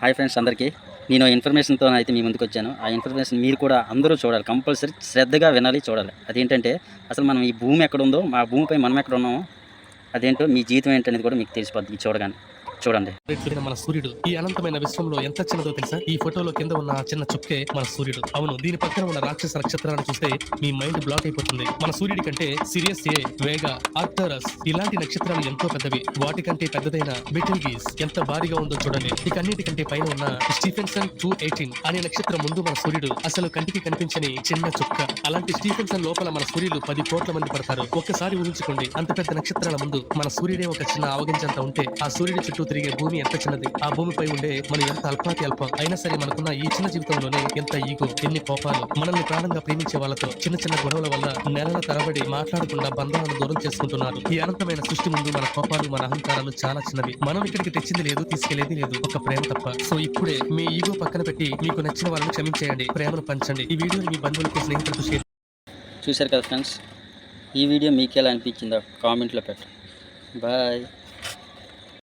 Hi friends అందరికీ నేను ఇన్ఫర్మేషన్తో అయితే మీ ముందుకు వచ్చాను. ఆ ఇన్ఫర్మేషన్ మీరు కూడా అందరూ చూడాలి, కంపల్సరీ శ్రద్ధగా వినాలి, చూడాలి. అదేంటంటే అసలు మనం ఈ భూమి ఎక్కడుందో, మా భూమిపై మనం ఎక్కడ ఉన్నామో, అదేంటో మీ జీవితం ఏంటనేది కూడా మీకు తెలిసిపోద్ది చూడగానే. చూడండి. మన సూర్యుడు ఈ అనంతమైన విశ్వంలో ఎంత చిన్నదో తెలుసా? ఈ ఫోటోలో కింద ఉన్న చిన్న చుక్కే మన సూర్యుడు. అవును, దీని పక్కన ఉన్న రాక్షస నక్షత్రాలను చూస్తే మీ మైండ్ బ్లాక్ అయిపోతుంది. మన సూర్యుడి కంటే సిరియస్ ఏ, వేగా, ఆర్క్టరస్ ఇలాంటి నక్షత్రాలు ఎంతో పెద్దవి. వాటికంటే పెద్దదైన బెటల్గీస్ ఎంత భారీగా ఉందో చూడండి. ఇక అన్నిటికంటే పైన ఉన్న స్టీఫెన్సన్ 218 అనే నక్షత్రం ముందు మన సూర్యుడు అసలు కంటికి కనిపించని చిన్న చుక్క. అలాంటి స్టీఫెన్సన్ లోపల మన సూర్యులు 10 కోట్ల మంది పడతారు. ఒక్కసారి ఊహించుకోండి, అంత పెద్ద నక్షత్రాల ముందు మన సూర్యుడే ఒక చిన్న ఆవగించంత ఉంటే ఆ సూర్యుడి చుట్టూ తిరిగే భూమి ఎంత చిన్నది. ఆ భూమిపై ఉండే మనం ఎంత అల్పాతి అల్పం అయినా సరే మనకున్న ఈ చిన్న జీవితంలోనే ఎంత ఈగో, ఎన్ని కోపాలు. మనల్ని ప్రాణంగా ప్రేమించే వాళ్ళతో చిన్న చిన్న గొడవల వల్ల నెలల తరబడి మాట్లాడకుండా బంధాలను దూరం చేసుకుంటున్నారు. ఈ అనంతమైన సృష్టి ముందు మన కోపాలు, మన అహంకారాలు చాలా చిన్నవి. మనం ఇక్కడికి తెచ్చింది లేదు, తీసుకెళ్లేది లేదు, ఒక ప్రేమ తప్ప. సో ఇప్పుడే మీ ఈగో పక్కన పెట్టి మీకు నచ్చిన వాళ్ళని క్షమించేయండి, ప్రేమను పంచండి. ఈ వీడియోని మీ బంధువులకు, స్నేహితులకు షేర్. చూశారు కదా ఫ్రెండ్స్, ఈ వీడియో మీకు ఎలా అనిపించిందో కామెంట్లో పెట్టండి. బాయ్.